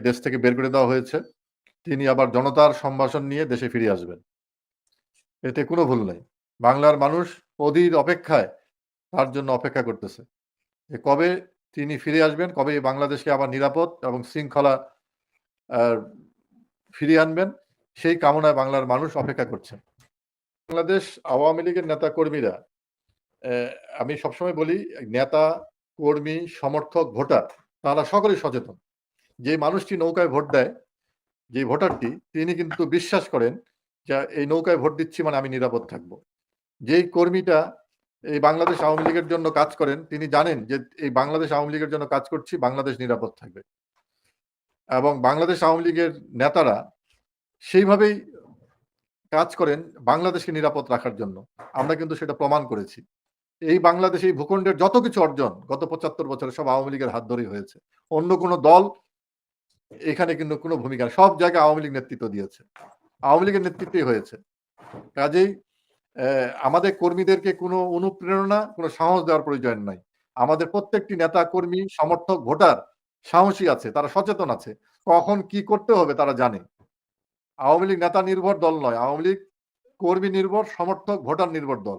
দেশ থেকে বের করে দেওয়া হয়েছে। তিনি আবার জনতার সম্ভাষণ নিয়ে দেশে ফিরে আসবেন। এতে কোনো ভুল নাই। বাংলার মানুষ অধীর অপেক্ষায় তার জন্য অপেক্ষা করতেছে। যে কবে তিনি ফিরে আসবেন, কবে এই বাংলাদেশকে আবার নিরাপদ এবং শৃঙ্খলা আ ফিরিয়ে আনবেন, সেই কামনায় বাংলার মানুষ অপেক্ষা করছে। বাংলাদেশ আওয়ামী লীগের নেতা-কর্মীরা আমি সবসময় বলি নেতা, কর্মী, সমর্থক, ভোটার তারা সকলেই সচেতন। যে মানুষটি নৌকায় ভোট দেয়, যে ভোটারটি তিনি কিন্তু বিশ্বাস করেন যে এই নৌকায় ভোট দিচ্ছি মানে আমি নিরাপদ থাকবো। যেই কর্মীটা এই বাংলাদেশ আওয়ামী লীগের জন্য কাজ করেন তিনি জানেন যে এই বাংলাদেশ আওয়ামী লীগের জন্য কাজ করছি, বাংলাদেশ নিরাপদ থাকবে। এবং বাংলাদেশ আওয়ামী লীগের নেতারা সেইভাবেই কাজ করেন বাংলাদেশকে নিরাপদ রাখার জন্য। আমরা কিন্তু সেটা প্রমাণ করেছি। এই বাংলাদেশ এই ভূখণ্ডের যত কিছু অর্জন গত ৭৫ বছরে সব আওয়ামী লীগের হাত ধরেই হয়েছে। অন্য কোন দল এখানে কিন্তু কোন ভূমিকা সব জায়গায় আওয়ামী লীগ নেতৃত্ব দিয়েছে। আওয়ামী লীগের নেতৃত্বেই হয়েছে। কাজেই আমাদের কর্মীদেরকে কোনো অনুপ্রেরণা, কোনো সাহস দেওয়ার প্রয়োজন নাই। আমাদের প্রত্যেকটি নেতা, কর্মী, সমর্থক, ভোটার সাহসী আছে। তারা সচেতন আছে। কখন কি করতে হবে তারা জানে। আওয়ামী লীগ নেতা নির্ভর দল নয়। আওয়ামী লীগ কর্মী নির্ভর, সমর্থক, ভোটার নির্ভর দল।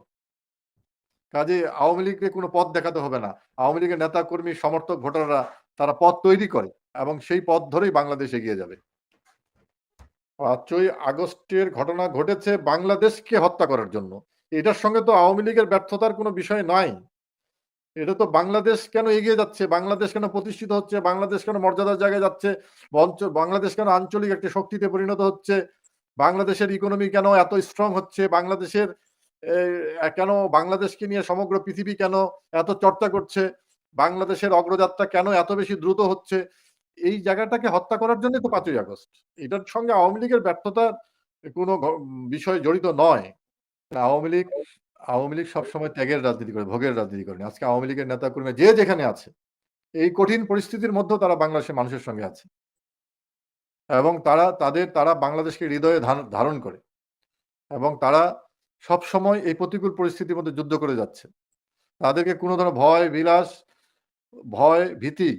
কাজেই আওয়ামী লীগকে কোনো পথ দেখাতে হবে না। আওয়ামী লীগের নেতা, কর্মী, সমর্থক, ভোটাররা তারা পথ তৈরি করে এবং সেই পথ ধরেই বাংলাদেশ এগিয়ে যাবে। ৫ই আগস্টের ঘটনা ঘটেছে বাংলাদেশকে হত্যা করার জন্য। এটার সঙ্গে তো আওয়ামী লীগের ব্যর্থতার কোনো বিষয় নাই। এটা তো বাংলাদেশ কেন এগিয়ে যাচ্ছে, বাংলাদেশ কেন প্রতিষ্ঠিত হচ্ছে, বাংলাদেশ কেন মর্যাদার জায়গায় যাচ্ছে, বাংলাদেশ কেন আঞ্চলিক একটি শক্তিতে পরিণত হচ্ছে, বাংলাদেশের ইকোনমি কেন এত স্ট্রং হচ্ছে, বাংলাদেশের কেন বাংলাদেশকে নিয়ে সমগ্র পৃথিবী কেন এত চর্চা করছে, বাংলাদেশের অগ্রযাত্রা কেন এত বেশি দ্রুত হচ্ছে, এই জায়গাটাকে হত্যা করার জন্যই তো ৫ই আগস্ট। এটার সঙ্গে আওয়ামী লীগের ব্যর্থতার কোনো বিষয় জড়িত নয়। আওয়ামী লীগ সবসময় ত্যাগের রাজনীতি করে, ভোগের রাজনীতি করেনি। আজকে আওয়ামী লীগের নেতাকর্মী যে যেখানে আছে, এই কঠিন পরিস্থিতির মধ্যেও তারা বাংলাদেশের মানুষের সঙ্গে আছে। এবং তারা বাংলাদেশকে হৃদয়ে ধারণ করে। এবং তারা সবসময় এই প্রতিকূল পরিস্থিতির মধ্যে যুদ্ধ করে যাচ্ছে। তাদেরকে কোনো ধরনের ভয়, ভীতি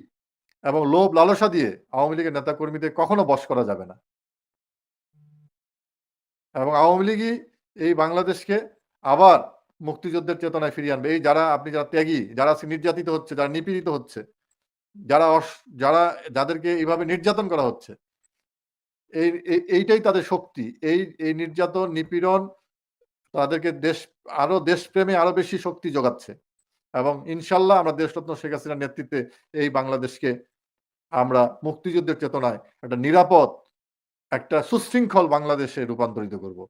এবং লোভ লালসা দিয়ে আওয়ামী লীগের নেতাকর্মীদের কখনো বশ করা যাবে না। এবং আওয়ামী লীগই এই বাংলাদেশকে আবার মুক্তিযুদ্ধের চেতনায় ফিরিয়ে আনবে। যারা ত্যাগী, যারা আজকে নির্যাতিত হচ্ছে, যারা নিপীড়িত হচ্ছে, যাদেরকে এইভাবে নির্যাতন করা হচ্ছে, এইটাই তাদের শক্তি। এই নির্যাতন, নিপীড়ন তাদেরকে আরো দেশপ্রেমে আরো বেশি শক্তি যোগাচ্ছে। এবং ইনশাআল্লাহ আমরা দেশরত্ন শেখ হাসিনার নেতৃত্বে এই বাংলাদেশকে আমরা মুক্তিযুদ্ধের চেতনায় একটা নিরাপদ, একটা সুশৃঙ্খল বাংলাদেশে রূপান্তরিত করব।